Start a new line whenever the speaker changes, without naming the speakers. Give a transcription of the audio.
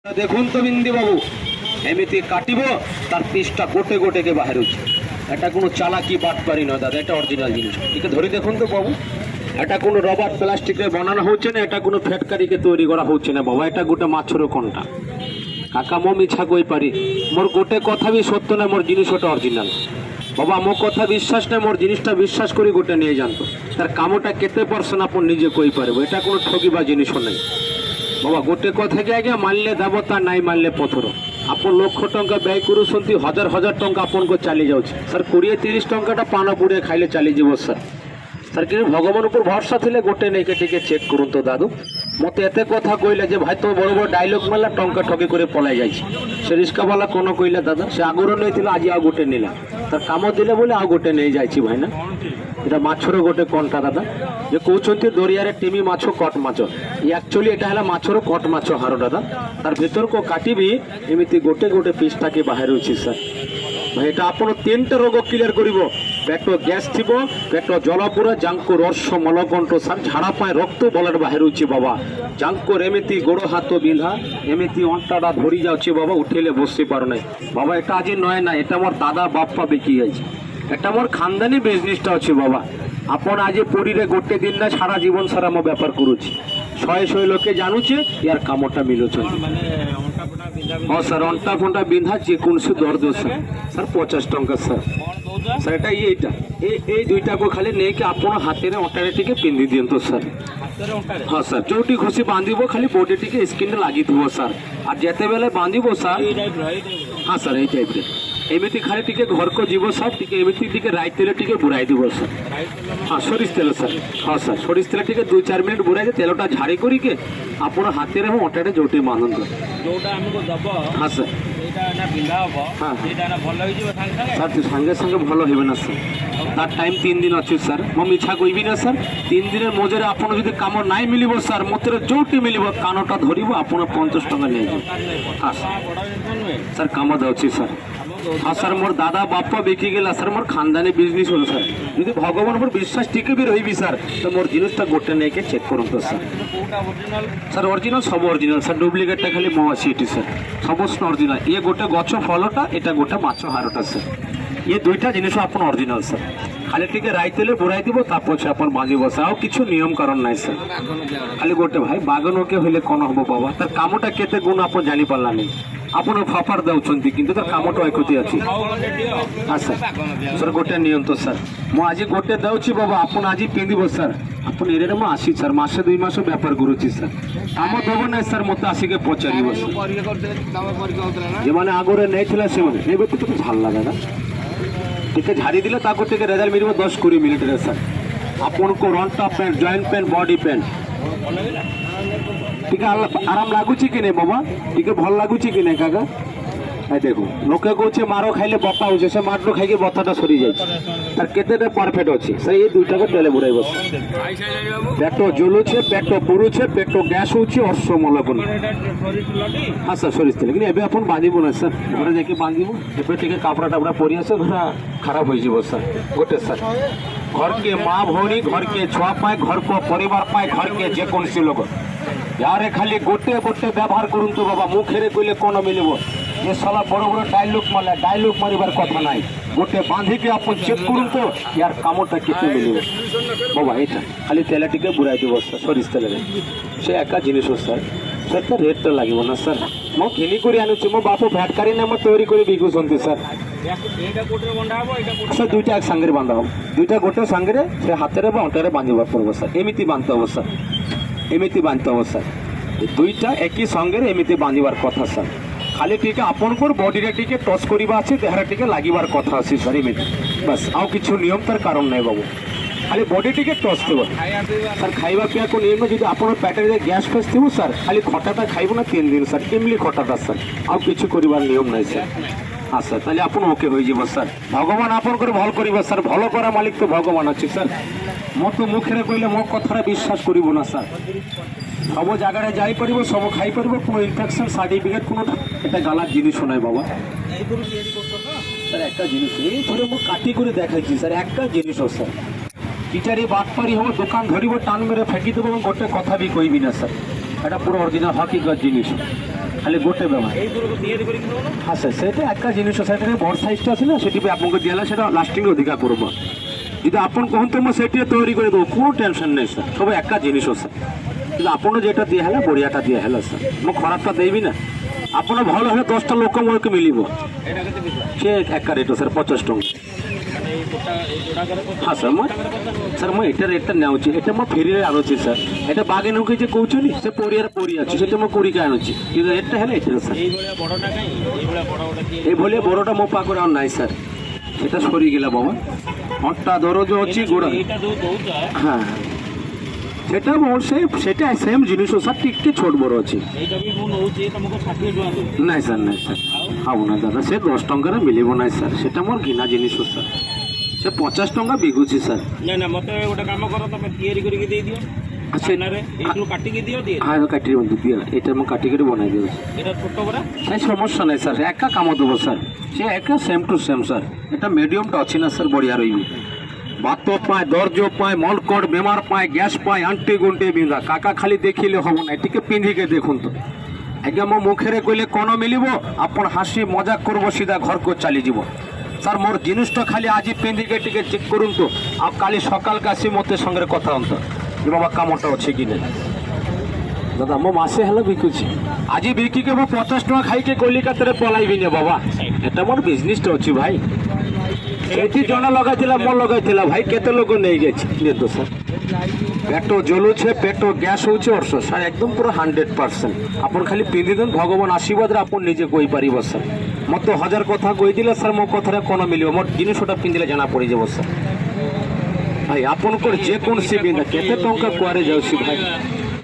দেখুন তো বিন্দি বাবু এমনি কাটিব তার পিসটা গোটে গোটে কে বাহির হচ্ছে। এটা কোনো চালাকি বাটপারি নয় দাদা, এটা অরিজিনাল জিনিস। একে ধরে দেখুন তো বাবু, এটা কোনো রবার প্লাস্টিকে বানানো হচ্ছে না, এটা কোনো ফ্যাক্টরিকে তৈরি করা হচ্ছে না বাবা। এটা গোটে মাছের কোনটা কাকা মো মিছা কই পারি, মোর গোটে কথা বি সত্য না, মোর জিনিস ওটা অরিজিনাল বাবা। মো কথা বিশ্বাস নাই, মোর জিনিসটা বিশ্বাস করে গোটে নিয়ে জানতো তার কামটা কেতে পারছেন আপন নিজে কই পারবো। এটা কোনো ঠকিবা জিনিসও নাই বাবা। গোটে কথাকে আগে মানলে দেবতা নাই মানলে পথর। আপন লক্ষ টঙ্কা ব্যয় করুଛନ୍ତି, হাজার হাজার টঙ্কা আপনকে চালি যাচ্ছে স্যার। 20-30 টঙ্কাটা পানা পুড়ে খাইলে চালি যাব স্যার। স্যার কিন্তু ভগবান উপর ভরসা থিলে গোটে নেইকে টিকে চেক করুন তো দাদু। মতো এতে কথা কইলে যে ভাই তো বড় বড় ডায়লগ মারলা টঙ্কা ঠকি করে পলাই যাইছে। সে রিস্কাওয়ালা কোনো কইলা দাদা সে আগুরও নেইছিল আজ আও গোটে নিলা, তার কামও দিলে বলে আও গোটে নেই যাইছি ভাই না। এটা মাছর গোটে কোনটা দাদা যে কৌଛନ୍ତି দরিয়ারে টিমি মাছ কট মাছ, একচুয়ালি এটা হল মাছর কট মাছ হার দাদা। তার ভিতরକୁ কাটিবি এমিতি গোটে গোটে পিসটাকে বাহির হচ্ছে স্যার। ভাই এটা ଆପଣ 3টা ରୋଗ କ୍ଲିୟର କରିବ। ପେଟ ଗ୍ୟାସ୍ ଥିବ, ପେଟ ଜଳପୁର, ଯାଙ୍କୁ ରସ ମଳକଣ୍ଠ ସାର୍ ଝାଡ଼ା ପାଇଁ ରକ୍ତ ବ୍ଲଡ୍ ବାହାରୁଛି ବାବା। ଯାଙ୍କର ଏମିତି ଗୋଡ଼ ହାତ ବିନ୍ଧା, ଏମିତି ଅଣ୍ଟାଟା ଧରି ଯାଉଛି ବାବା, ଉଠେଇଲେ ବସି ପାରୁନାହିଁ ବାବା। এটা ଆଜି ନଏ ନା, এটা ମୋର ଦାଦା ବାପା ବିକି ଯାଇଛି। এটা ମୋର ଖାନଦାନୀ ବିଜନେସଟା ଅଛି ବାବା। ଆପଣ ଆଜି ପୁରୀରେ ଗୋଟେ ଦିନ ନା ସାରା ଜୀବନ ସାରା ମୋ ବେପାର କରୁଛି। ଶହେ ଶହେ ଲୋକେ ଜାଣୁଛେ ୟାର କାମଟା ମିଳୁଛନ୍ତି। ହଁ ସାର୍, ଅଣ୍ଟା ଫଣ୍ଟା ବିନ୍ଧା ଯେକୌଣସି ଦର୍ଦ ସାର୍, ସାର୍ 50 ଟଙ୍କା ସାର୍। ସାର୍ ଏଟା ଏଇଟା ଏଇ ଦୁଇଟାକୁ ଖାଲି ନେଇକି ଆପଣ ହାତରେ ଅଣ୍ଟାରେ ଟିକେ ପିନ୍ଧି ଦିଅନ୍ତୁ ସାର୍। ହଁ ସାର୍, ଯୋଉଠି ଖୁସି ବାନ୍ଧିବ ଖାଲି ବଡି ଟିକେ ସ୍କିନ୍ରେ ଲାଗିଥିବ ସାର୍। ଆଉ ଯେତେବେଳେ ବାନ୍ଧିବ ସାର୍, ହଁ ସାର୍ ଏଇ ଟାଇପ୍ରେ ଏମିତି ଖାଲି ଟିକେ ଘରକୁ ଯିବ ସାର୍, ଟିକେ ଏମିତି ଟିକେ ରାଇ ତେଲ ଟିକେ ବୁଡ଼ାଇ ଦେବ ସାର୍। ହଁ ସୋରିଷ ତେଲ ସାର୍, ହଁ ସାର୍ ସୋରିଷ ତେଲ ଟିକେ 2-4 ମିନିଟ୍ ବୁଡ଼ାଇ ଦେ, ତେଲଟା ଝାଡ଼ି କରିକି ଆପଣ ହାତରେ ହଁ ଅଣ୍ଟାରେ ଯୋଉଠି ବାନ୍ଧନ୍ତୁ। ହଁ ସାର୍ ସାର୍ ସାଙ୍ଗେ ସାଙ୍ଗେ ଭଲ ହେବେ ନା ସାର୍, তার টাইম 3 দিন ଅଛି ସାର୍। ମୁଁ ମିଛା କହିବି ନା ସାର୍। 3 ଦିনের ମଜୁରୀ ଆପଣ ଯଦି କାମ ନାଇଁ ମିଳିବ ସାର୍, ମୋତେ ଯୋଉଠି ମିଳିବ କାନଟା ଧରିବ ଆପଣ 50 ଟଙ୍କା ନେଇଯିବ। ହଁ ସାର୍ କାମ ଦେଉଛି ସାର୍। ହଁ ସାର୍ ମୋର ଦାଦା ବାପା ବିକିଗଲା ସାର୍, ମୋର ଖାନଦାନୀ ବିଜନେସ୍ ହল ସାର୍। ଯଦି ଭଗବାନ ଉପରେ ବିଶ୍ୱାସ ଟିକେ ବି ରହିବି ସାର୍, ତ ମୋର ଜିନିଷଟା ଗୋଟେ ନେଇକି ଚେକ୍ କରନ୍ତୁ ସାର୍। ସାର୍ ଅରିଜିନାଲ ସବୁ ଅରିଜିନାଲ ସାର୍, ଡୁପ୍ଲିକେଟଟା ଖାଲି ମୋ ଅଛି ଏଠି ସାର୍। ସବୁ ଅରିଜିନାଲ। ଇଏ ଗୋଟେ ଗଛ ଫଳଟା, ଏଇଟା ଗୋଟେ ମାଛ ହାରଟା ସାର୍। ये दुईटा जिनिस आप ऑरिजिनल सर। खाली टिके राई तेले बुड़ाई দিব ता पछे अपन बांधिब सर। आउ किछु नियम कारण নাই सर। खाली गोटे भाई बागनके हइले कोन हबो बाबा, तार कामटा केते गुण आप जानि पारला नै। आपण फाफार दउछंती किंतु तार कामटा एकति अछि। हां सर, सर गोटे नियम तो सर। मो आज गोटे दउछि बाबा, आपण आज पिंदिब सर। आपण एरे म आसी सर, मासे 2 मास व्यापार करूछि सर। काम देबो नै सर, मते आसीके पचारिबो सर। जे माने आगोरे नैथिला से माने नेबे तो ভাল লাগে না। টিকে ঝাড়ি দিলে তাকে টিকে রেজাল্ট মিলিব 10-20 মিনিটরে স্যার। আপনার রন্টা pain, joint pain, body pain টিকে আরাম লাগুছি কি নাই বাবা, টিকে ভাল লাগুছি কি নাই কাকা? এই দেখুন লোকে কହୁছে মারো খাইলে বতা হচ্ছে, সে মারলো খাইকে বতাটা সরি যাচ্ছে। তার কেতেটা পারফেক্ট আছে স্যার। এই দুইটাকে তেলে বুড়াইব। পেট জ্বলুছে, পেট পুড়ুছে, পেট গ্যাস হচ্ছে, অশ্বমলকন। হ্যাঁ স্যার সরিষ তেল। কিন্তু এবে আপন বাঁধিব না স্যার, ঘরে যাই বাঁধিব। এবে টিকে কাপড়া টাপড়া পরি আসে, ঘরে খারাপ হয়ে যাব স্যার। গোটে স্যার ঘরকে মা ভৌণী, ঘরকে ছুয়া পায়, ঘরকে পরিবার পায়, ঘরকে যেকୌଣସି লোক यारे खाली गोटे गोटे व्यवहार করুন তো বাবা। মুখেরে কইলে কোন মিলিব? ये साला बड़ बड़ डायलॉग मारला, डायलॉग मारिबार कथा নাই। गोटे बांधिके आपन चेक করুন তো यार कामटा केते मिलिब बाबा। এটা খালি তেল টিকে বুড়াই দিব স্যার, সরিষ তেলে। সে একা জিনিস স্যার। স্যার তো রেটটা লাগিব না স্যার। মো কিনি করে আনুছি, মো বাপু ফ্যাক্টরি না মো তৈরি করে বিকুছন্তি স্যার। এটা কোটরে বন্ধা হবো, এটা কোটরে স্যার দুইটা এক সঙ্গে বাঁধা হবে। দুইটা গোটে সঙ্গে সে হাতেরে বা অন্টারে বাঁধিবার পড়ব স্যার। এমিতি বাঁধতে হবে স্যার, এমিতি বাঁধতে হবে স্যার। দুইটা একই সঙ্গে এমিতি বাঁধিবার কথা স্যার। খালি টিকে আপনকর বডিরে টিকে টচ করিবা আছে, দেহরে টিকে লাগিবার কথা আছে স্যার। এমিতি বাস, আউ কিছু নিয়ম তার কারণ নাই বাবু। খালি বডি টিকে টচ দেব স্যার। খাইবা পিয়াকু নিয়ম যদি আপনার পেটের গ্যাস ফ্যাস থিব স্যার, খালি খটাটা খাইব না 3 দিন স্যার। এমনি খটাটা স্যার, আউ কিছু করিবার নিয়ম নাই স্যার। হ্যাঁ স্যার, তাহলে আপন ওকে হয়ে যাব স্যার। ভগবান আপনকর ভাল করিবা স্যার। ভালো করা মালিক তো ভগবান আছে স্যার। মতো মুখেরে কইলে মো কথাটা বিশ্বাস করিব না স্যার। সব জায়গায় যাই পারিব, সব খাই পারিব, কোনো ইনফেকশন সার্টিফিকেট কোনো এটা গালার জিনিস নয় বাবা। স্যার একটা জিনিস এই ধরে মো কাটি করে দেখাইছি স্যার, একটা জিনিসও স্যার। টিচারি বাটপারি হব, দোকান ধরিব, টান মেরে ফেঁকি দেবো এবং গোটে কথা বি কইবি না স্যার। এটা পুরো অরিজিনাল হকিকত জিনিস। ଖାଲି ଗୋଟେ ବ୍ୟବହାର ହଁ ସାର୍ ସେଇଟା ଏକା ଜିନିଷ ସେଇଟା ବଡ଼ ସାଇଜ୍ଟା ଅଛି ନା ସେଠି ବି ଆପଣଙ୍କୁ ଦିଆହେଲା ସେଇଟା ଲାଷ୍ଟିଂ ଅଧିକା କରିବ ଯଦି ଆପଣ କୁହନ୍ତୁ ମୁଁ ସେଇଠି ତିଆରି କରିଦେବୁ কোনো ଟେନସନ୍ ନାହିଁ ସାର୍ ସବୁ ଏକା ଜିନିଷ ସାର୍ କିନ୍ତୁ ଆପଣ ଯେଟା ଦିଆହେଲା ବଢ଼ିଆଟା ଦିଆହେଲା ସାର୍ ମୁଁ ଖରାପଟା ଦେବି ନା ଆପଣ ଭଲ ହେଲେ 10ଟା ଲୋକ ମୋତେ ମିଳିବ ସେ ଏକା ରେଟ୍ ସାର୍ 50 ଟଙ୍କା ହଁ ସାର୍ ମୁଁ ଏଇଟା ରେଟ୍ଟା ନେଉଛି ଏଇଟା ମୁଁ ଫେରିରେ ଆଣୁଛି ସାର୍ ଏଇଟା ବାଗେ ନେଉକି ଯେ କହୁଛନ୍ତି ସେ ପରିବାର ପରି ଅଛି ସେଟା ମୁଁ କୋରିକି ଆଣୁଛି କିନ୍ତୁ ରେଟ୍ଟା ହେଲେ ଏଇଟା ସାର୍ ଏଇଭଳିଆ ବଡ଼ଟା ମୋ ପାଖରେ ଆଉ ନାହିଁ ସାର୍ ସେଟା ସରିଗଲା ବାବା ଅଣ୍ଟା ଦରଜ ଅଛି ଗୋଡ଼ ହଁ সেটা সেটা সেম জিনিস স্যার টিকে ছোট বড় আছে নাই স্যার হব না দাদা সে 10 টঙ্কার মিলিব না স্যার সেটা মোর ঘিনা জিনিস স্যার সে 50 টঙ্কা বিকুছি স্যার
না না মতে গোটা কাম করো তুমি তৈরি করিকি দেই দিও সামনে এইটু কাটিকি দিও দিয়ে
হ্যাঁ কাটি দিও এটা মু কাটি করে বনাই দিও
এটা ছোট বড়
সেই সমস্যা নাই স্যার একা কাম দেবো স্যার সে একা সেম টু সেম স্যার এটা মিডিয়ামটা আছে না স্যার বড়িয়া রইবি বাত পায় দর্জ পায় মলকট বেমার পায় গ্যাস পায় আন্টি গুন্টি বিঁধা কাকা খালি দেখিলে হব না টিকে পিঁধিকে দেখুন তো আজ্ঞা মো মুখেরে কইলে কোন মিলিব আপন হাসি মজাক করব সিধা ঘরকো চালি যাব স্যার মোর জিনিসটা খালি আজি পিঁধিকে টিকে চেক করুন তো আর কালি সকালকে আসি মতে সঙ্গে কথা হন্ত যে বাবা কামটা আছে কি না দাদা মো মাসে হলে বিকুছি আজি বিকিকে মো 50 টাকা খাইকে কলিকাতারে পলাইবি না বাবা এটা মোর বিজনেসটা আছে ভাই এটি জন লগাইছিলা মো লগাইছিলা ভাই কেতে লোক নেই গেছে নিতো স্যার পেট জ্বলুছে পেট গ্যাস হচ্ছে অর্শ স্যার একদম পুরো 100% আপন খালি পিঁধি দেন ভগবান আশীর্বাদরে আপন নিজে কই পারিব স্যার মতো 1000 কথা কই দিলে স্যার মো কথারে কোন মিলিব মোর জিনিসটা পিঁধিলে জানা পড়ি যাব স্যার ভাই আপনকর যে কোনসি বিন্দা কেতে টঙ্কা কুয়ারে যাଉଛି ভাই